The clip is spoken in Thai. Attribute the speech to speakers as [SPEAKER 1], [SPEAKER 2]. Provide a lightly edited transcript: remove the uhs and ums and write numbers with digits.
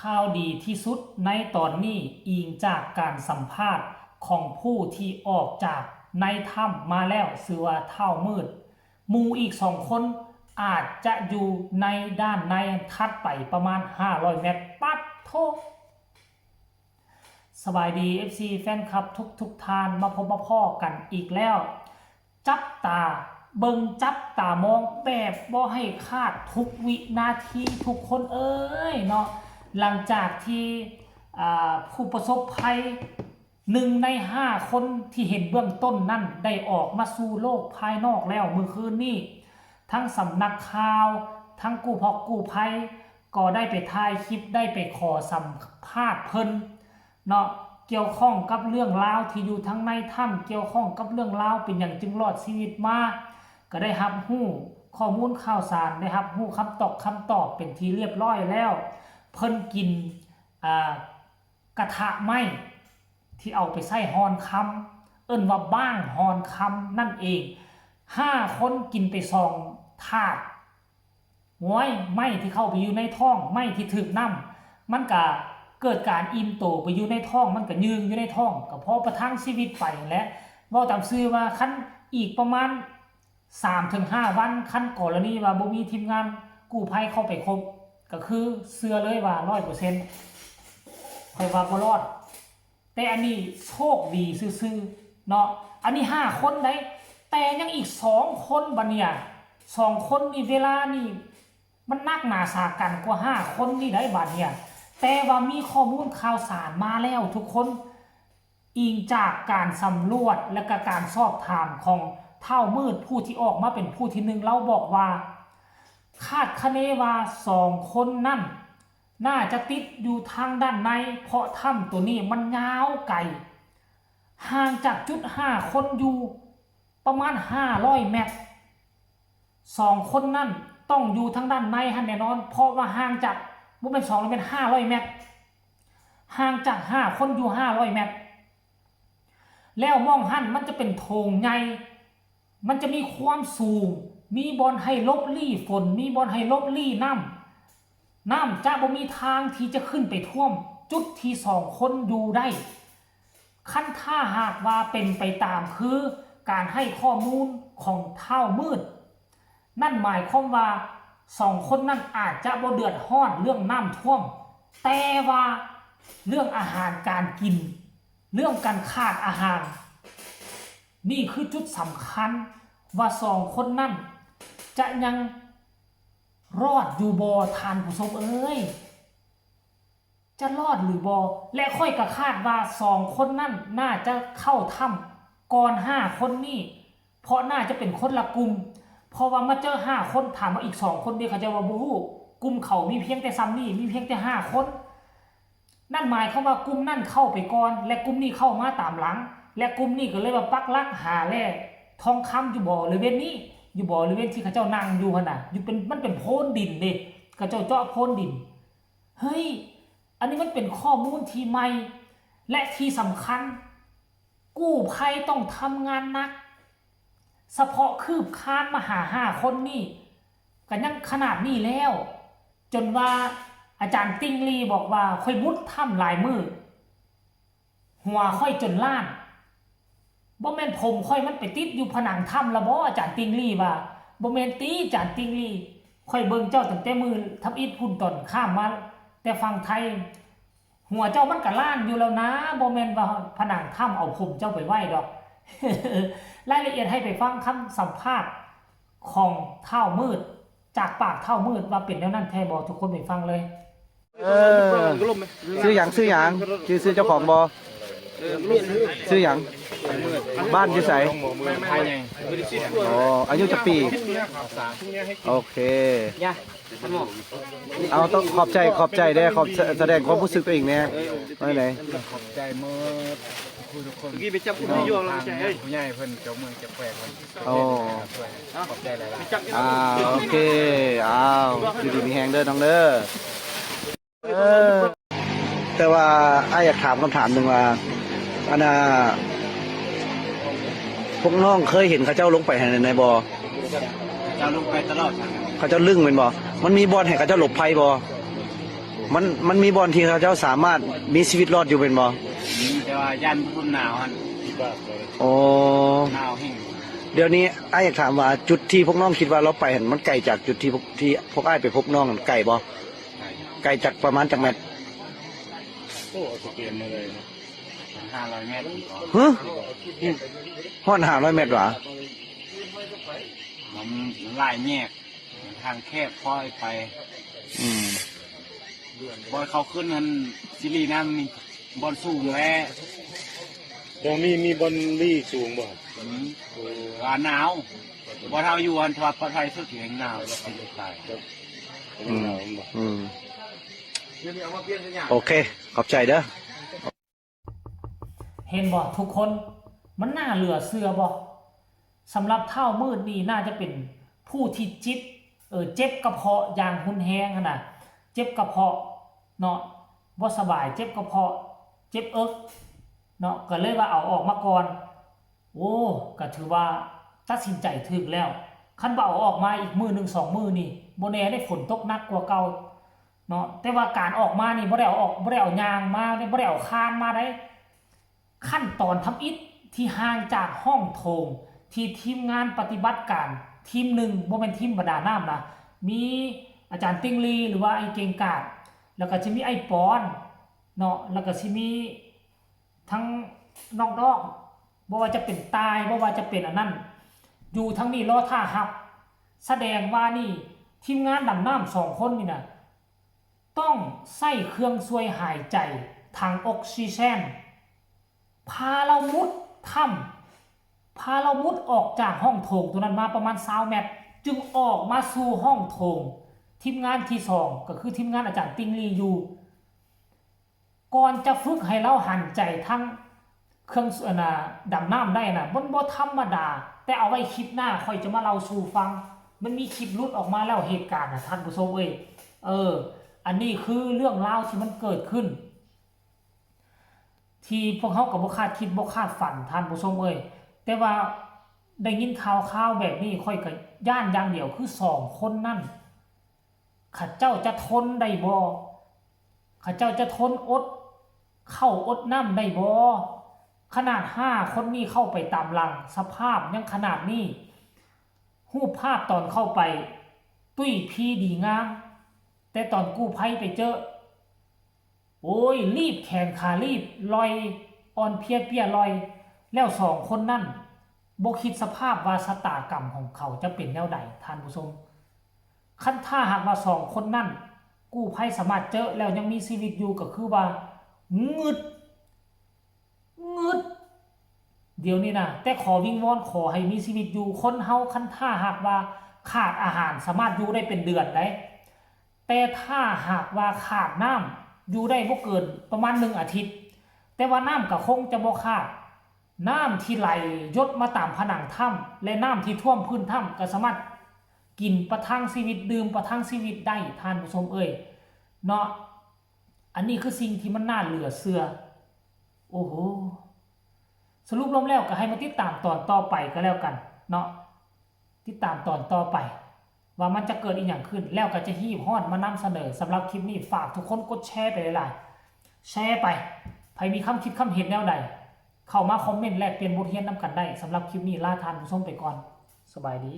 [SPEAKER 1] ข่าวดีที่สุดในตอนนี้อิงจากการสัมภาษณ์ของผู้ที่ออกจากในถ้ำมาแล้วชื่อว่าเท่ามืดหมู่อีก2 คนอาจจะอยู่ในด้านในถัดไปประมาณ500 เมตรปัดโทสบายดี FC แฟนคลับทุกท่านมาพบมาพ่อกันอีกแล้วจับตาเบิงจับตามองแบบบ่ให้คาดทุกวินาทีทุกคนเอ้ยเนาะหลังจากที่ผู้ประสบภัย1 ใน 5 คนที่เห็นเบื้องต้นนั่นได้ออกมาสู่โลกภายนอกแล้วเมื่อคืนนี้ทั้งสำนักข่าวทั้งกู้ภัยก็ได้ไปถ่ายคลิปได้ไปขอสัมภาษณ์เพิ่นเนาะเกี่ยวข้องกับเรื่องราวที่อยู่ทั้งในถ้ำเกี่ยวข้องกับเรื่องราวเป็นอย่างจึงรอดชีวิตมาก็ได้รับรู้ข้อมูลข่าวสารได้รับรู้คำตอบเป็นที่เรียบร้อยแล้วเพิ่นกินกระทะไหม้ที่เอาไปใส่ฮอนคำเอิ้นว่าบ้างฮอนคำนั่นเอง5 คนกินไป2 ถาดโว้ยไหม้ที่เข้าไปอยู่ในท้องไหม้ที่ถึกน้ำมันก็เกิดการอิ่มโตไปอยู่ในท้องมันก็ยืงอยู่ในท้องก็พอประทังชีวิตไปและว่าตามซื่อว่าคันอีกประมาณ 3-5 วันคันกรณีว่าบ่มีทีมงานกู้ภัยเข้าไปครบก็คือเชื่อเลยว่า 100% ค่อยว่าบ่รอดแต่อันนี้โชคดีซื่อๆเนาะอันนี้5 คนได้แต่ยังอีก2 คนบัดเนี่ย2 คนนี่เวลานี่มันนักหนาสากันกว่า5 คนนี่ได้บัดเนี่ยแต่ว่ามีข้อมูลข่าวสารมาแล้วทุกคนอิงจากการสำรวจและก็การสอบถามของเท่ามืดผู้ที่ออกมาเป็นผู้ที่1เราบอกว่าคาดคะเนว่า2 คนนั่นน่าจะติดอยู่ทางด้านในเพราะถ้ำตัวนี้มันยาวไกลห่างจากจุด5 คนอยู่ประมาณ500 เมตร2 คนนั่นต้องอยู่ทางด้านในแน่นอนเพราะว่าห่างจากบ่เป็น2เป็น500 เมตรห่างจาก5 คนอยู่500 เมตรแล้วมองหันมันจะเป็นโถงใหญ่มันจะมีความสูงมีบอนให้ลบลี่ฝนมีบอนให้ลบลี่น้ำจะบ่มีทางที่จะขึ้นไปท่วมจุดที่2 คนอยู่ได้ขั้นถ้าหากว่าเป็นไปตามคือการให้ข้อมูลของเท่ามืดนั่นหมายความว่า2 คนนั้นอาจจะบ่เดือดร้อนเรื่องน้ำท่วมแต่ว่าเรื่องอาหารการกินเรื่องการขาดอาหารนี่คือจุดสำคัญว่า2 คนนั้นจะยังรอดอยู่บ่ทานผู้ชมเอ้ยจะรอดหรือบ่และค่อยก็คาดว่า2 คนนั้นน่าจะเข้าถ้ำก่อน5 คนนี้เพราะน่าจะเป็นคนละกลุ่มเพราะว่ามาเจอ5 คนถามว่าอีก2 คนนี่เขาจะว่าบ่ฮู้กลุ่มเขามีเพียงแต่ซ้ำนี่มีเพียงแต่5 คนนั่นหมายความว่ากลุ่มนั่นเข้าไปก่อนและกลุ่มนี้เข้ามาตามหลังและกลุ่มนี้ก็เลยว่าปักหลักหาแร่ทองคำอยู่บ่อหรือเว้นนี้อยู่บ่อหรือเว้นที่เขาเจ้านั่งอยู่หั่นน่ะอยู่เป็นมันเป็นโพนดินเด้เขาเจ้าเจาะโพนดินเฮ้ยอันนี้มันเป็นข้อมูลที่ใหม่และที่สำคัญกู้ภัยต้องทำงานหนักเฉพาะคืบคานมาหา5 คนนี่ก็ยังขนาดนี้แล้วจนว่าอาจารย์ติ้งลี่บอกว่าค่อยมุดถ้ำหลายมือหัวค่อยจนล้านบ่แม่นผมค่อยมันไปติดอยู่ผนังถ้ำละบ่อาจารย์ติ้งลี่ว่าบ่แม่นตีอาจารย์ติ้งลี่ค่อยเบิ่งเจ้าตั้งแต่มือทับอิฐพุ่นตอนข้ามมาแต่ฝั่งไทยหัวเจ้ามันก็ล้านอยู่แล้วนะบ่แม่นว่าผนังถ้ำเอาผมเจ้าไปไว้ดอก รายละเอียดให้ไปฟังคำสัมภาษณ์ของเท่ามืดจากปากเท่ามืดว่าเป็นแนวนั้นแท้บ่ทุกคนไปฟังเลย
[SPEAKER 2] ซื้อหยังซื้อเจ้าของบ่ซื้อหยังบ้านอยู่ไสอ๋ออายุจักปีโอเคเอาต้องขอบใจได้ขอบแสดงความรู้สึกตัวเองแน่ว่าไหน
[SPEAKER 3] ขอบใจเมื่อทุกคน
[SPEAKER 4] กี้ไปจับผู้ที่ยวเราใจเอ้ย
[SPEAKER 3] ผู้ใหญ่เพิ่นเจ้าเมืองจะแปลกเพิ่นขอบใจหล
[SPEAKER 2] โ
[SPEAKER 3] าย
[SPEAKER 2] อเคอยู่ดีมีแฮงเด้อน้องเด้อแต่ว่าอ้ายอยากถามคำถามหนึ่งว่าอันน่ะพวกน้องเคยเห็นเขาเจ้าลงไปในบ่อ
[SPEAKER 3] เจ้าลงไปตลอด
[SPEAKER 2] เขาเจ้าลึ่งเป็นบ่มันมีบ่อนให้เขาเจ้าหลบภัยบ่ มันมีบอลที่เขาเจ้าสามารถมีชีวิตรอดอยู่เป็นบ่
[SPEAKER 3] นี่แต่ว่ายันรุ่นหนาวฮัน
[SPEAKER 2] โอ้
[SPEAKER 3] หนาวแห้ง
[SPEAKER 2] เดี๋ยวนี้อ้ายอยากถามว่าจุดที่พวกน้องคิดว่าเราไปเห็นมันไกลจากจุดที่พวกอ้ายไปพบน้องไกลบ่ไกลจากประมาณจากเมตร
[SPEAKER 3] 500 เมตร
[SPEAKER 2] ฮะฮ้อน500 เมตรหวะ
[SPEAKER 3] มันหลายแยกทางแคบค่อยไป
[SPEAKER 2] อืม
[SPEAKER 3] บอยเขาขึ้นนั้นซิลีน้ำมีบอลสูงแล้ว
[SPEAKER 4] ตรงนี้มีบอลลี่สูงบ่
[SPEAKER 3] หนาวบอลเท้าอยู่อันทวัดปลอดภัยสุดเสียงหนาวเป็นตาย
[SPEAKER 2] อืมอืมโอเค ขอบใจเด้อ
[SPEAKER 1] เห็นบ่ทุกคนมันน่าเหลือเชื่อบ่สำหรับเท่ามืดนี่น่าจะเป็นผู้ที่เจ็บกระเพาะอย่างหุนแฮงขนาดเจ็บกระเพาะเนาะบ่สบายเจ็บกระเพาะเจ็บเอิกเนาะก็เลยว่าเอาออกมาก่อนโอ้ก็ถือว่าตัดสินใจถูกแล้วคันบ่เอาออกมาอีกมื้อนึง2มื้อนี่บ่แน่ได้ฝนตกหนักกว่าเก่าเนาะแต่ว่าการออกมานี่บ่ได้เอายางมาบ่ได้เอาคานมาได้ขั้นตอนทำอิฐที่ห่างจากห้องโถงที่ทีมงานปฏิบัติการทีมหนึ่งบ่เป็นทีมประดาน้ำนะมีอาจารย์ติ้งลีหรือว่าไอ้เก่งกาดแล้วก็จะมีไอ้ปอนเนาะแล้วก็สิมีทั้งนอกบ่ว่าจะเป็นตายบ่ว่าจะเป็นอันนั้นอยู่ทั้งนี้รอท่าฮับแสดงว่านี่ทีมงานดำน้ำ2คนนี่นะต้องใส่เครื่องช่วยหายใจทางออกซิเจนพาเรามุดถ้ำพาเรามุดออกจากห้องโถงตัวนั้นมาประมาณ20 เมตรจึงออกมาสู่ห้องโถงทีมงานที่2ก็คือทีมงานอาจารย์ติงลีอยู่ก่อนจะฝึกให้เราหันใจทั้งเครื่องดำน้ำได้นะบ่ธรรมดาแต่เอาไว้คลิปหน้าค่อยจะมาเล่าสู่ฟังมันมีคลิปรุดออกมาแล้วเหตุการณ์ท่านผู้ชมอันนี้คือเรื่องราวที่มันเกิดขึ้นที่พวกเขากับบ่คาดคิดบ่คาดฝันท่านผู้ชมแต่ว่าได้ยินข่าวแบบนี้ค่อยก็ย่านอย่างเดียวคือ2คนนั่นข้าเจ้าจะทนได้บ่ข้าเจ้าจะทนอดเข้าอดน้ำได้บ่ขนาด5คนนี้เข้าไปตามหลังสภาพยังขนาดนี้รูปภาพตอนเข้าไปตุ้ยพีดีงามแต่ตอนกู้ภัยไปเจอโอ้ยรีบแขนขารีบลอยอ่อนเพลียเปียลอยแล้ว2คนนั่นบ่คิดสภาพว่าชะตากรรมของเขาจะเป็นแนวใดท่านผู้ชมคันถ้าหากว่า2คนนั่นกู้ภัยสามารถเจอแล้วยังมีชีวิตอยู่ก็คือว่างึดเดี๋ยวนี้นะแต่ขอวิงวอนขอให้มีชีวิตอยู่คนเฮาคันถ้าหากว่าขาดอาหารสามารถอยู่ได้เป็นเดือนได้แต่ถ้าหากว่าขาดน้ำอยู่ได้บ่เกินประมาณ1 อาทิตย์แต่ว่าน้ำก็คงจะบ่ขาดน้ำที่ไหลยดมาตามผนังถ้ำและน้ำที่ท่วมพื้นถ้ำก็สามารถกินประทังชีวิตดื่มประทังชีวิตได้ท่านผู้ชมเนาะอันนี้คือสิ่งที่มันน่าเหลือเชื่อโอ้โหสรุปลงแล้วก็ให้มาติดตามตอนต่อไปก็แล้วกันเนาะติดตามตอนต่อไปว่ามันจะเกิดอีกอย่างขึ้นแล้วก็จะฮีบฮอดมานำเสนอสำหรับคลิปนี้ฝากทุกคนกดแชร์ไปหลายๆแชร์ไปใครมีคำคิดคำเห็นแนวใดเข้ามาคอมเมนต์แลกเปลี่ยนบทเรียนนำกันได้สำหรับคลิปนี้ลาท่านผู้ชมไปก่อนสบายดี